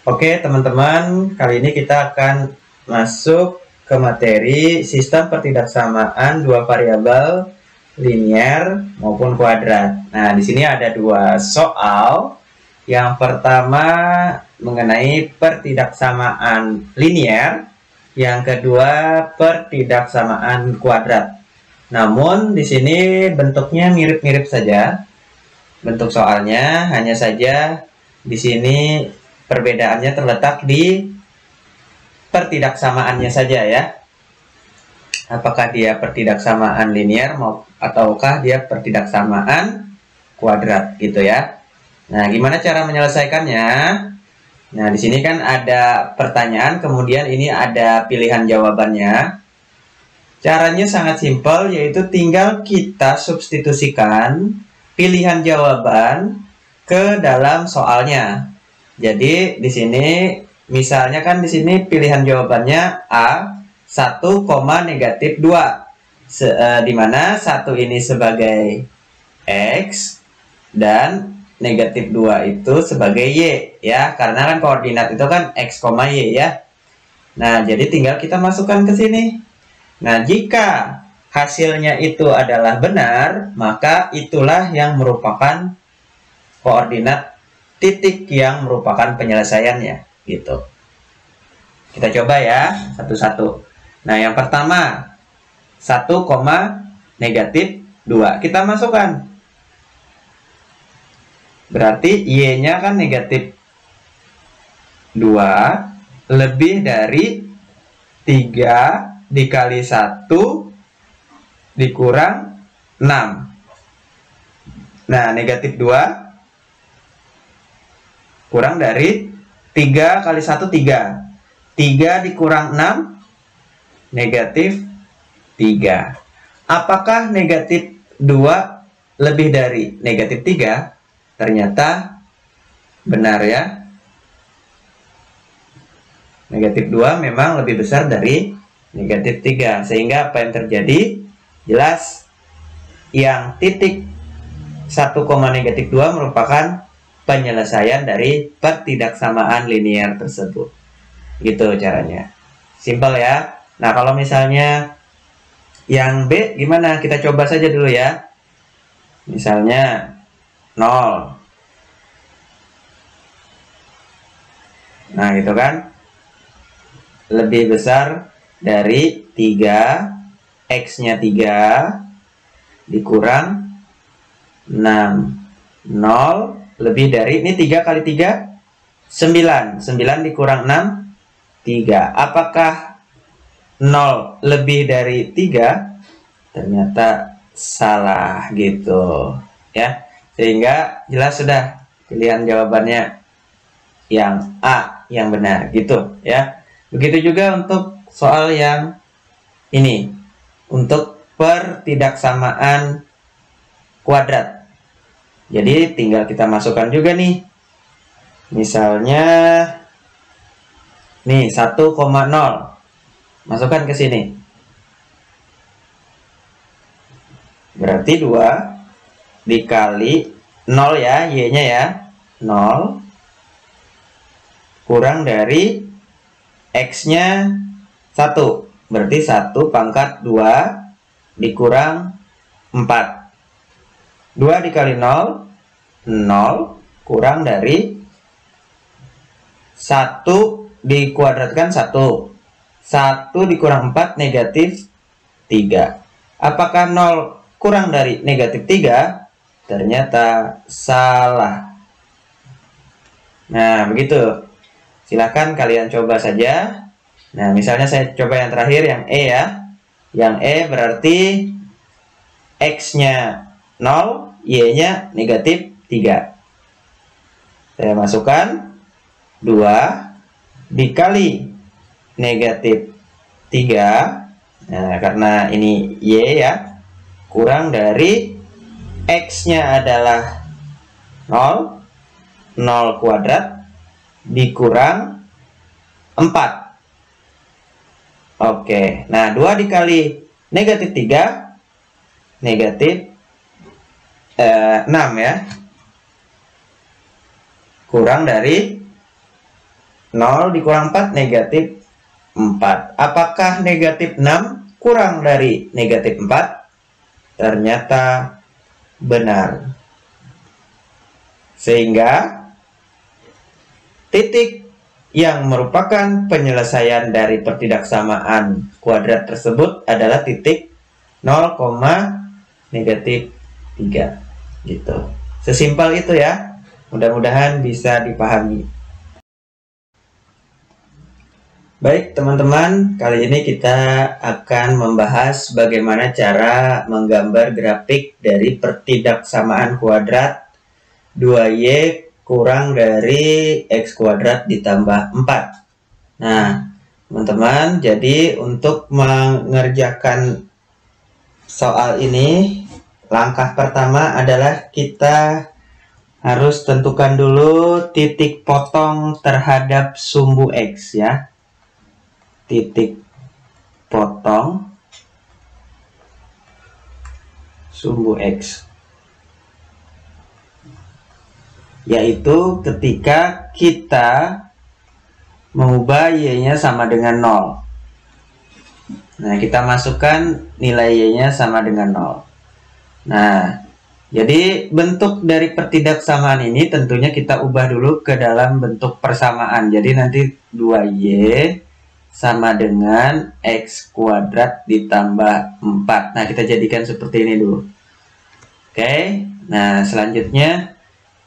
Oke teman-teman, kali ini kita akan masuk ke materi sistem pertidaksamaan dua variabel linear maupun kuadrat. Nah, di sini ada dua soal. Yang pertama mengenai pertidaksamaan linear, yang kedua pertidaksamaan kuadrat. Namun di sini bentuknya mirip-mirip saja. Bentuk soalnya hanya saja di sini perbedaannya terletak di pertidaksamaannya saja ya. Apakah dia pertidaksamaan linear ataukah dia pertidaksamaan kuadrat gitu ya. Nah, gimana cara menyelesaikannya? Nah, di sini kan ada pertanyaan, kemudian ini ada pilihan jawabannya. Caranya sangat simpel, yaitu tinggal kita substitusikan pilihan jawaban ke dalam soalnya. Jadi di sini misalnya kan di sini pilihan jawabannya A 1, negatif 2. Di mana 1 ini sebagai X dan negatif 2 itu sebagai Y ya, karena kan koordinat itu kan X, Y ya. Nah, jadi tinggal kita masukkan ke sini. Nah, jika hasilnya itu adalah benar, maka itulah yang merupakan koordinat titik yang merupakan penyelesaiannya gitu. Kita coba ya satu-satu. Nah, yang pertama 1, negatif 2 kita masukkan. Berarti Y-nya kan negatif 2 lebih dari 3 dikali 1 dikurang 6. Nah, negatif 2 kurang dari 3 kali 1, 3. 3 dikurang 6, negatif 3. Apakah negatif 2 lebih dari negatif 3? Ternyata benar ya. Negatif 2 memang lebih besar dari negatif 3. Sehingga apa yang terjadi? Jelas yang titik 1, negatif 2 merupakan penyelesaian dari pertidaksamaan linear tersebut. Gitu caranya. Simpel ya. Nah, kalau misalnya yang B gimana? Kita coba saja dulu ya. Misalnya 0. Nah, gitu kan. Lebih besar dari 3, X-nya 3 dikurang 6. 0 lebih dari, ini 3 kali 3 9. 9 dikurang 6, 3. Apakah 0 lebih dari 3? Ternyata salah gitu ya. Sehingga jelas sudah pilihan jawabannya yang A yang benar gitu ya. Begitu juga untuk soal yang ini, untuk pertidaksamaan kuadrat. Jadi tinggal kita masukkan juga nih. Misalnya nih 1,0. Masukkan ke sini. Berarti 2 dikali 0 ya, Y-nya ya. 0 kurang dari X-nya 1. Berarti 1 pangkat 2 dikurang 4. 2 dikali 0, 0 kurang dari 1 dikuadratkan 1. 1 dikurang 4, negatif 3. Apakah 0 kurang dari negatif 3? Ternyata salah. Nah, begitu. Silakan kalian coba saja. Nah, misalnya saya coba yang terakhir, yang E ya. Yang E berarti X-nya 0, Y-nya negatif 3. Saya masukkan 2 dikali negatif 3. Nah, karena ini Y ya. Kurang dari X-nya adalah 0. 0 kuadrat dikurang 4. Oke, nah 2 dikali negatif 3, negatif 6 ya. Kurang dari 0 dikurang 4 negatif 4. Apakah negatif 6 kurang dari negatif 4? Ternyata benar. Sehingga titik yang merupakan penyelesaian dari pertidaksamaan kuadrat tersebut adalah titik 0, negatif 3. Gitu. Sesimpel itu ya. Mudah-mudahan bisa dipahami. Baik teman-teman, kali ini kita akan membahas bagaimana cara menggambar grafik dari pertidaksamaan kuadrat 2y kurang dari x kuadrat ditambah 4. Nah, teman-teman, jadi untuk mengerjakan soal ini, langkah pertama adalah kita harus tentukan dulu titik potong terhadap sumbu X ya. Titik potong sumbu X. Yaitu ketika kita mengubah Y-nya sama dengan 0. Nah, kita masukkan nilai Y-nya sama dengan 0. Nah, jadi bentuk dari pertidaksamaan ini tentunya kita ubah dulu ke dalam bentuk persamaan. Jadi nanti 2y sama dengan x kuadrat ditambah 4. Nah, kita jadikan seperti ini dulu. Oke. Nah, selanjutnya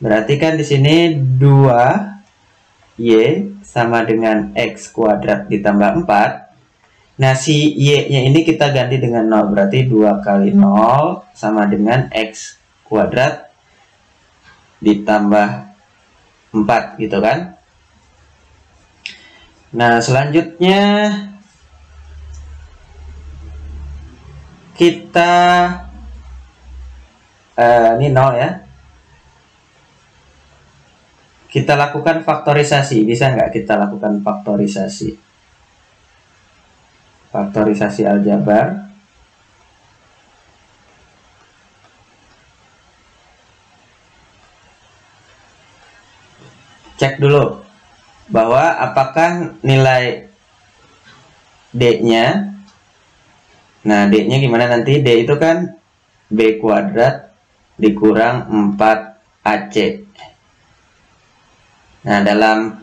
berarti kan di sini 2y sama dengan x kuadrat ditambah 4. Nah, si y-nya ini kita ganti dengan 0. Berarti 2 kali 0 sama dengan x kuadrat ditambah 4 gitu kan. Nah, selanjutnya kita ini 0 ya. Kita lakukan faktorisasi. Bisa nggak kita lakukan faktorisasi? Faktorisasi aljabar. Cek dulu bahwa apakah nilai D-nya. Nah, D-nya gimana nanti? D itu kan B kuadrat dikurang 4AC. Nah, dalam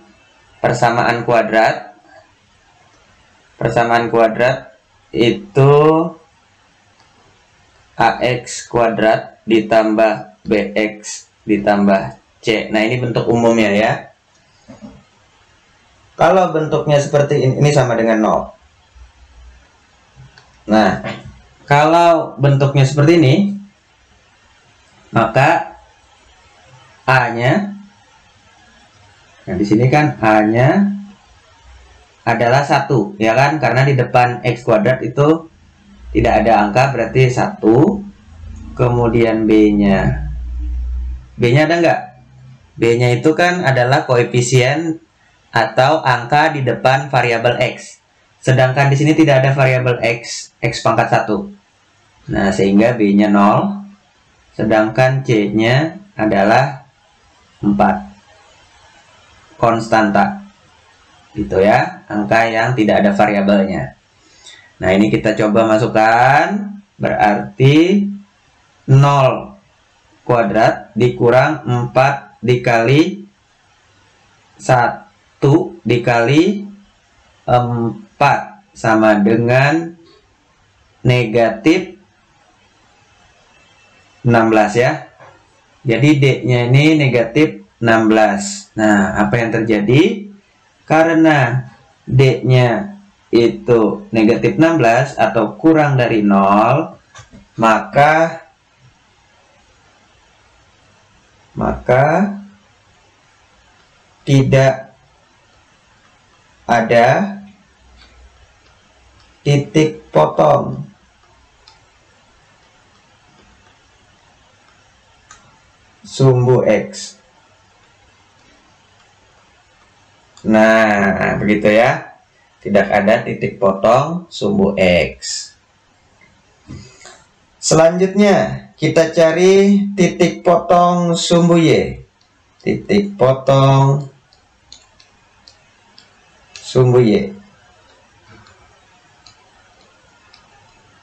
persamaan kuadrat itu AX kuadrat ditambah BX ditambah C. Nah, ini bentuk umumnya ya. Kalau bentuknya seperti ini sama dengan 0. Nah, kalau bentuknya seperti ini, maka A-nya, nah di sini kan A-nya adalah 1, ya kan? Karena di depan X kuadrat itu tidak ada angka, berarti 1. Kemudian B-nya. B-nya ada nggak? B-nya itu kan adalah koefisien atau angka di depan variabel X. Sedangkan di sini tidak ada variabel X pangkat 1. Nah, sehingga B-nya 0. Sedangkan C-nya adalah 4. Konstanta. Gitu ya, angka yang tidak ada variabelnya. Nah, ini kita coba masukkan. Berarti 0 kuadrat dikurang 4 dikali 1 dikali 4 sama dengan negatif 16 ya. Jadi D-nya ini negatif 16. Nah, apa yang terjadi? Karena D-nya itu negatif 16 atau kurang dari 0, maka tidak ada titik potong sumbu X. Nah, begitu ya. Tidak ada titik potong sumbu X. Selanjutnya, kita cari titik potong sumbu Y. Titik potong sumbu Y,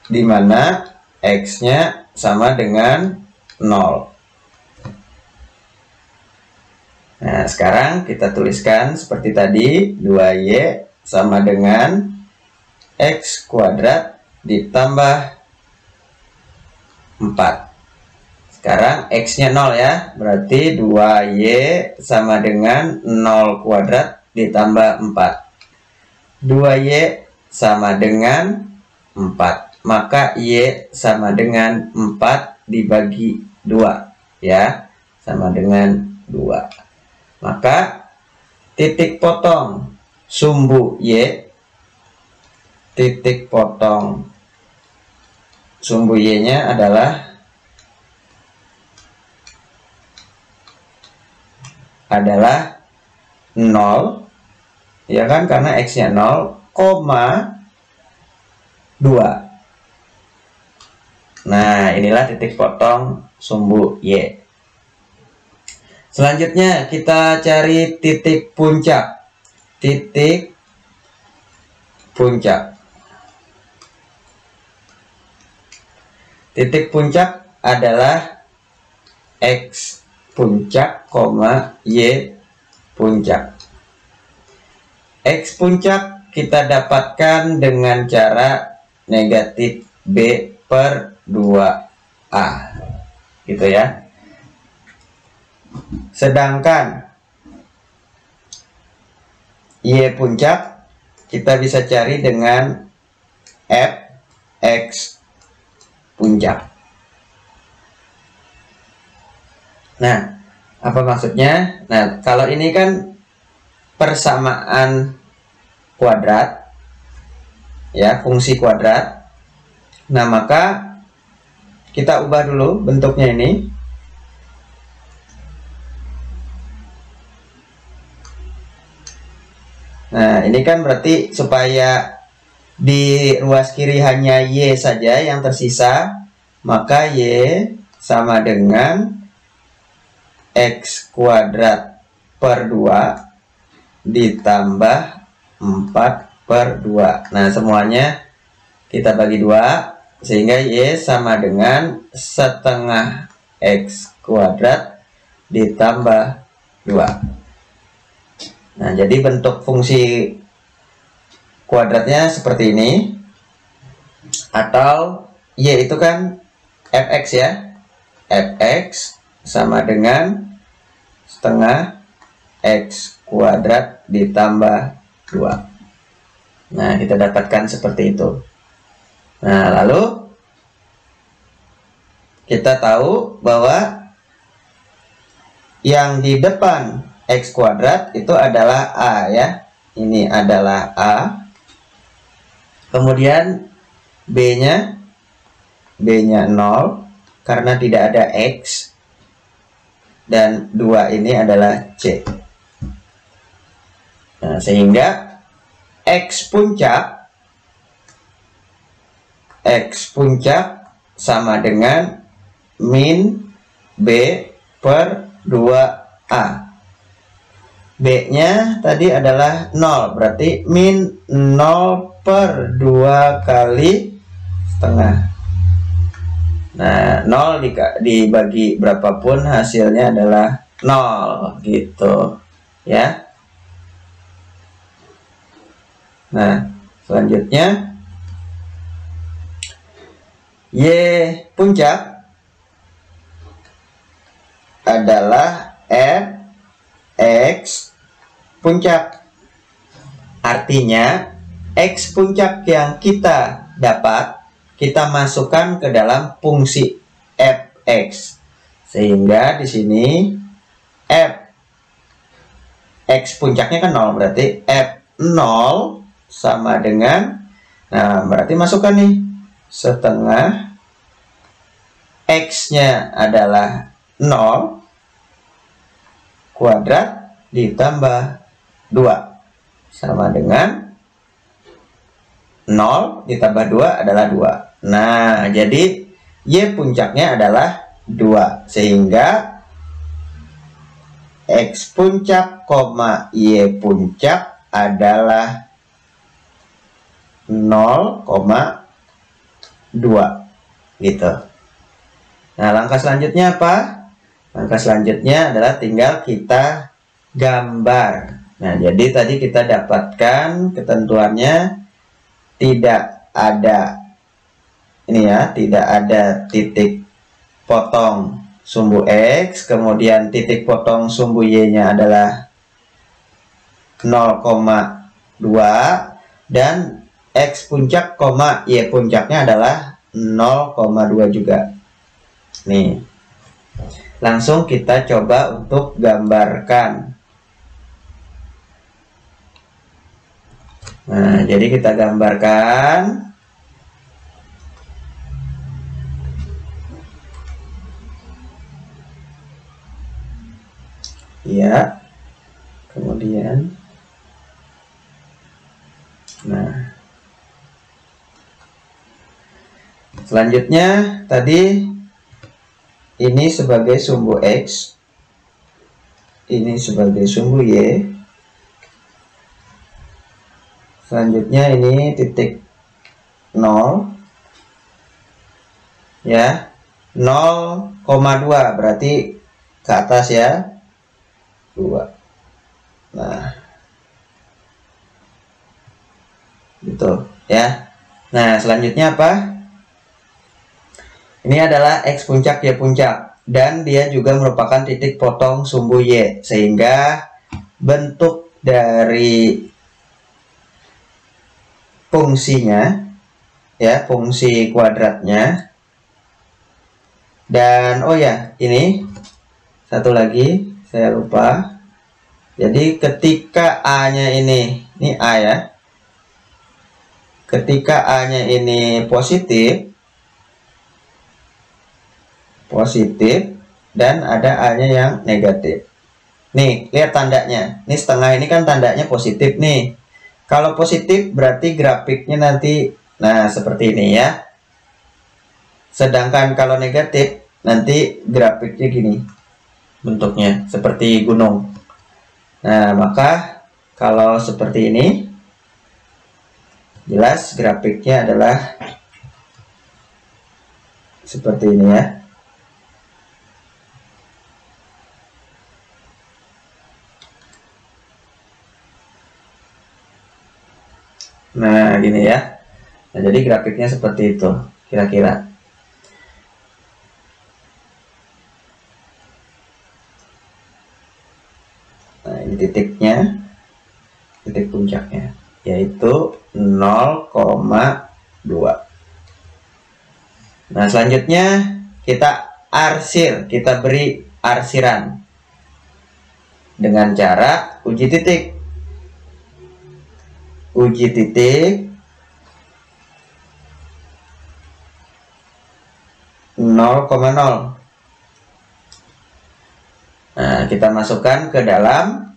di mana X-nya sama dengan 0. Nah, sekarang kita tuliskan seperti tadi, 2Y sama dengan X kuadrat ditambah 4. Sekarang X-nya 0 ya, berarti 2Y sama dengan 0 kuadrat ditambah 4. 2Y sama dengan 4. Maka Y sama dengan 4 dibagi 2 ya, sama dengan 2. Maka titik potong sumbu Y, titik potong sumbu Y-nya adalah 0 ya kan, karena X-nya 0, 2. Nah, inilah titik potong sumbu Y. Selanjutnya kita cari titik puncak. Titik puncak. Titik puncak adalah X puncak, Y puncak. X puncak kita dapatkan dengan cara negatif B per 2A, gitu ya. Sedangkan Y puncak kita bisa cari dengan Fx puncak. Nah, apa maksudnya? Nah, kalau ini kan persamaan kuadrat ya, fungsi kuadrat. Nah, maka kita ubah dulu bentuknya ini. Nah, ini kan berarti supaya di ruas kiri hanya Y saja yang tersisa, maka Y sama dengan X kuadrat per 2 ditambah 4 per 2. Nah, semuanya kita bagi 2, sehingga Y sama dengan setengah X kuadrat ditambah 2. Nah, jadi bentuk fungsi kuadratnya seperti ini. Atau Y itu kan Fx ya. Fx sama dengan setengah X kuadrat ditambah 2. Nah, kita dapatkan seperti itu. Nah, lalu kita tahu bahwa yang di depan X kuadrat itu adalah A ya. Ini adalah A. Kemudian B-nya 0 karena tidak ada X. Dan 2 ini adalah C. Nah, sehingga X puncak sama dengan min B per 2A. B-nya tadi adalah 0, berarti min 0 per 2 kali setengah. Nah, 0 dibagi berapapun hasilnya adalah 0 gitu ya. Nah, selanjutnya Y puncak adalah Fx puncak. Artinya X puncak yang kita dapat kita masukkan ke dalam fungsi Fx, sehingga di sini X puncaknya kan 0, berarti F0 sama dengan, nah berarti masukkan nih setengah X-nya adalah 0 kuadrat ditambah 2 sama dengan 0 ditambah 2 adalah 2. Nah, jadi Y puncaknya adalah 2, sehingga X puncak, Y puncak adalah 0,2 gitu. Nah, langkah selanjutnya apa? Langkah selanjutnya adalah tinggal kita gambar. Nah, jadi tadi kita dapatkan ketentuannya tidak ada ini ya, tidak ada titik potong sumbu X, kemudian titik potong sumbu Y-nya adalah 0,2 dan X puncak, Y puncaknya adalah 0,2 juga. Nih, langsung kita coba untuk gambarkan. Nah, jadi kita gambarkan. Ya, kemudian, nah, selanjutnya tadi ini sebagai sumbu X, ini sebagai sumbu Y. Selanjutnya ini titik 0 ya, 0,2 berarti ke atas ya, 2. Nah, gitu ya. Nah, selanjutnya apa? Ini adalah X puncak, Y puncak, dan dia juga merupakan titik potong sumbu Y, sehingga bentuk dari fungsinya ya, fungsi kuadratnya. Dan oh ya, ini satu lagi saya lupa. Jadi ketika A-nya ini A ya. Ketika A-nya ini positif dan ada A-nya yang negatif. Nih, lihat tandanya. Ini setengah ini kan tandanya positif nih. Kalau positif berarti grafiknya nanti nah seperti ini ya. Sedangkan kalau negatif nanti grafiknya gini. Bentuknya seperti gunung. Nah, maka kalau seperti ini jelas grafiknya adalah seperti ini ya. Nah, gini ya. Nah, jadi grafiknya seperti itu kira-kira. Nah, ini titiknya, titik puncaknya, yaitu 0,2. Nah, selanjutnya kita arsir, kita beri arsiran dengan cara uji titik. Uji titik 0,0. Nah, kita masukkan ke dalam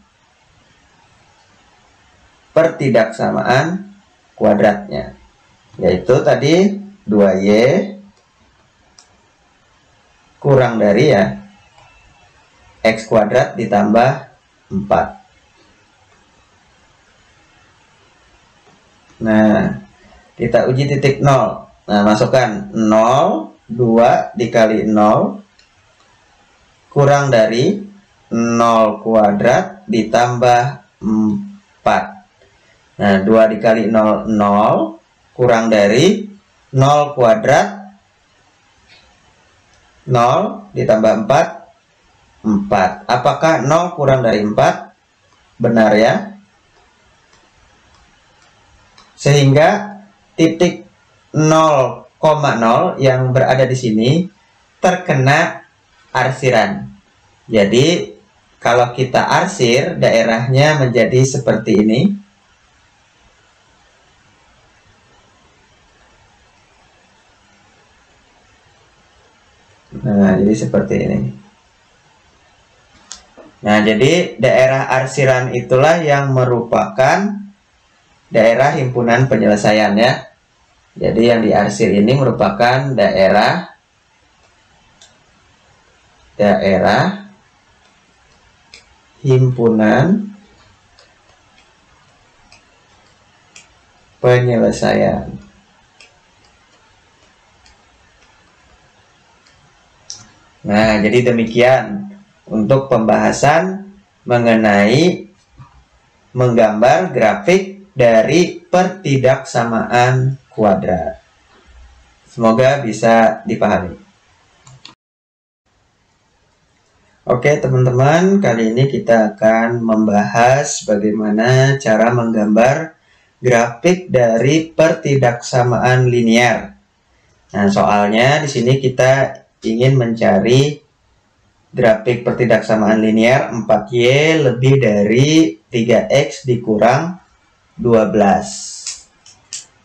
pertidaksamaan kuadratnya, yaitu tadi 2Y kurang dari ya X kuadrat ditambah 4. Nah, kita uji titik 0. Nah, masukkan 0, 2 dikali 0 kurang dari 0 kuadrat ditambah 4. Nah, 2 dikali 0, 0 kurang dari 0 kuadrat 0 ditambah 4, 4. Apakah 0 kurang dari 4? Benar ya. Sehingga titik 0,0 yang berada di sini terkena arsiran. Jadi kalau kita arsir, daerahnya menjadi seperti ini. Nah, jadi seperti ini. Nah, jadi daerah arsiran itulah yang merupakan daerah himpunan penyelesaian ya. Jadi yang diarsir ini merupakan daerah himpunan penyelesaian. Nah, jadi demikian untuk pembahasan mengenai menggambar grafik dari pertidaksamaan kuadrat. Semoga bisa dipahami. Oke teman-teman, kali ini kita akan membahas bagaimana cara menggambar grafik dari pertidaksamaan linear. Nah, soalnya di sini kita ingin mencari grafik pertidaksamaan linear 4Y lebih dari 3X dikurang 12.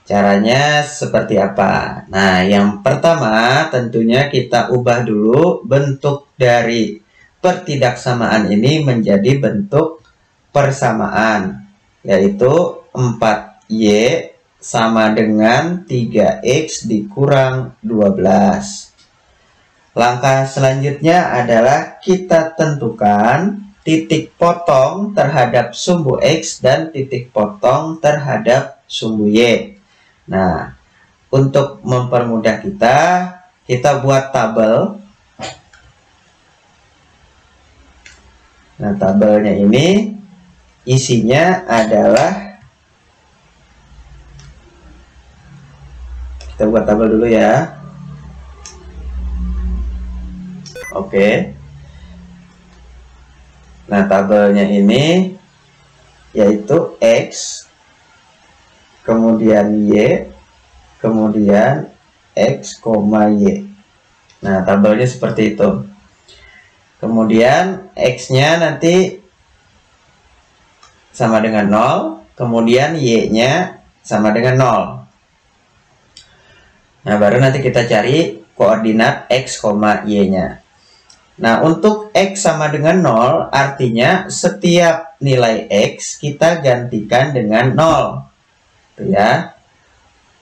Caranya seperti apa? Nah, yang pertama tentunya kita ubah dulu bentuk dari pertidaksamaan ini menjadi bentuk persamaan, yaitu 4Y sama dengan 3X dikurang 12. Langkah selanjutnya adalah kita tentukan titik potong terhadap sumbu X dan titik potong terhadap sumbu Y. Nah, untuk mempermudah kita buat tabel. Nah, tabelnya ini isinya adalah, kita buat tabel dulu ya. Oke. Nah, tabelnya ini yaitu X, kemudian Y, kemudian X, Y. Nah, tabelnya seperti itu. Kemudian X-nya nanti sama dengan 0, kemudian Y-nya sama dengan 0. Nah, baru nanti kita cari koordinat X, Y-nya. Nah, untuk X sama dengan 0, artinya setiap nilai X kita gantikan dengan 0. Tuh ya.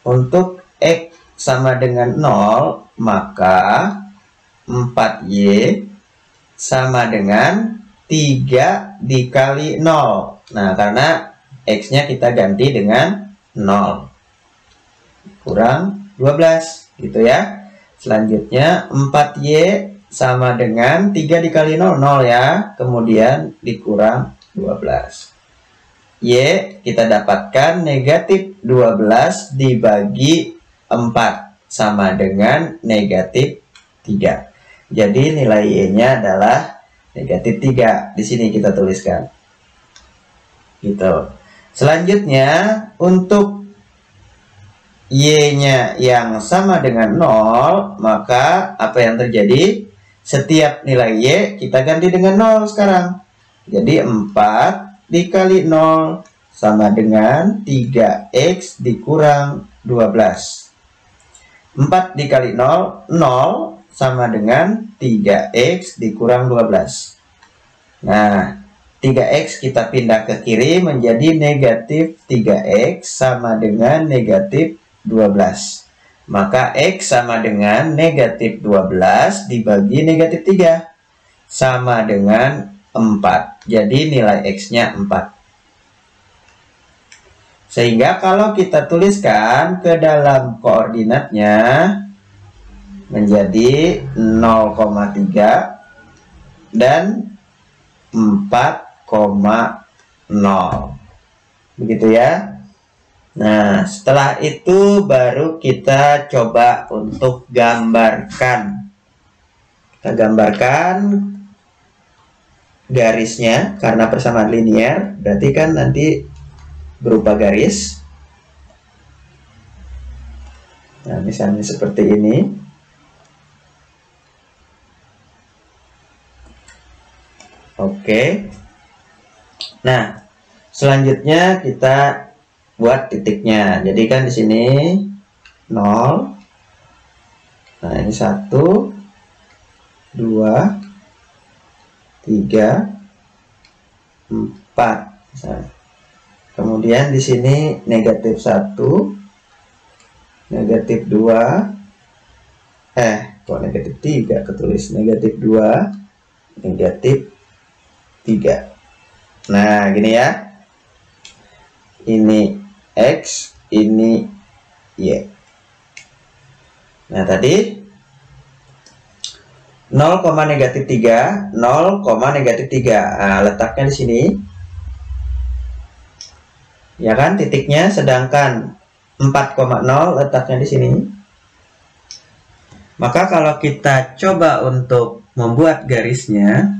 Untuk X sama dengan 0, maka 4Y sama dengan 3 dikali 0. Nah, karena X-nya kita ganti dengan 0. Kurang 12, gitu ya. Selanjutnya 4Y sama dengan 3 dikali 0, 0 ya. Kemudian dikurang 12. Y kita dapatkan negatif 12 dibagi 4 sama dengan negatif 3. Jadi nilai Y-nya adalah negatif 3. Di sini kita tuliskan. Gitu. Selanjutnya untuk Y-nya yang sama dengan 0, maka apa yang terjadi? Setiap nilai Y kita ganti dengan 0 sekarang. Jadi 4 dikali 0 sama dengan 3X dikurang 12. 4 dikali 0, 0 sama dengan 3X dikurang 12. Nah, 3X kita pindah ke kiri menjadi negatif 3X sama dengan negatif 12. Maka X sama dengan negatif 12 dibagi negatif 3. Sama dengan 4. Jadi nilai X-nya 4. Sehingga kalau kita tuliskan ke dalam koordinatnya menjadi 0,3 dan 4,0. Begitu ya. Nah, setelah itu baru kita coba untuk gambarkan. Kita gambarkan garisnya, karena persamaan linear, berarti kan nanti berupa garis. Nah, misalnya seperti ini. Oke. Nah, selanjutnya kita buat titiknya. Jadi kan di sini 0. Nah, ini 1, 2, 3, 4. Misalnya. Kemudian di sini negatif 1, negatif 2, kok negatif 3 ketulis, negatif 2, negatif 3. Nah, gini ya. Ini X, ini Y. Nah, tadi 0, negatif 3, 0, negatif 3. Nah, letaknya di sini. Ya kan, titiknya, sedangkan 4,0 letaknya di sini. Maka kalau kita coba untuk membuat garisnya,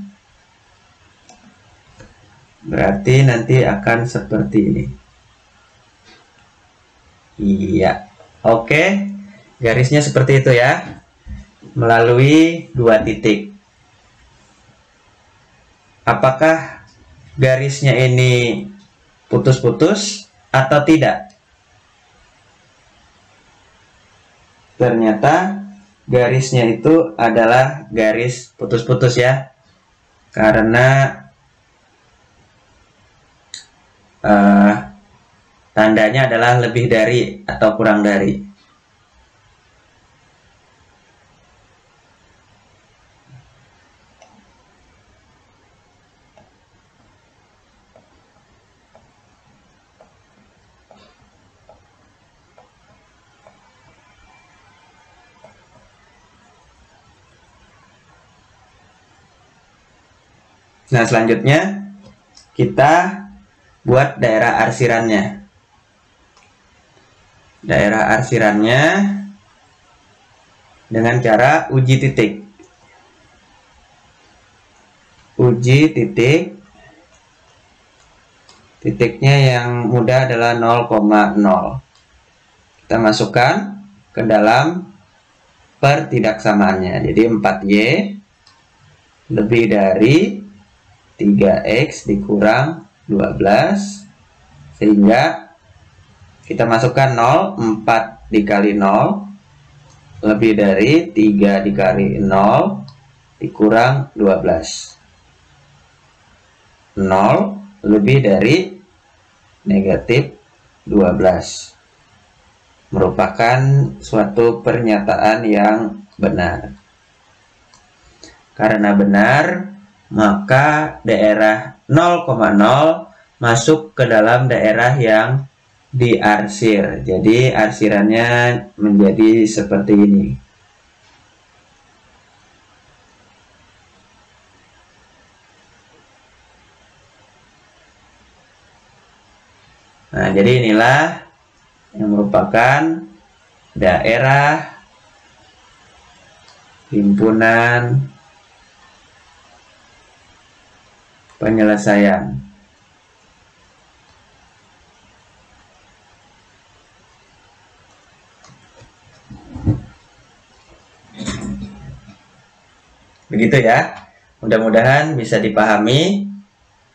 berarti nanti akan seperti ini. Iya. Oke. Garisnya seperti itu ya. Melalui 2 titik. Apakah garisnya ini putus-putus atau tidak? Ternyata garisnya itu adalah garis putus-putus ya. Karena tandanya adalah lebih dari atau kurang dari. Nah, selanjutnya kita buat daerah arsirannya. Daerah arsirannya dengan cara uji titik. Uji titik. Titiknya yang mudah adalah 0,0. Kita masukkan ke dalam pertidaksamaannya. Jadi 4Y lebih dari 3X dikurang 12, sehingga kita masukkan 0, 4 dikali 0 lebih dari 3 dikali 0 dikurang 12. 0 lebih dari negatif 12 merupakan suatu pernyataan yang benar. Karena benar, maka daerah 0,0 masuk ke dalam daerah yang diarsir. Jadi arsirannya menjadi seperti ini. Nah, jadi inilah yang merupakan daerah himpunan penyelesaian. Begitu ya. Mudah-mudahan bisa dipahami.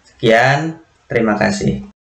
Sekian, terima kasih.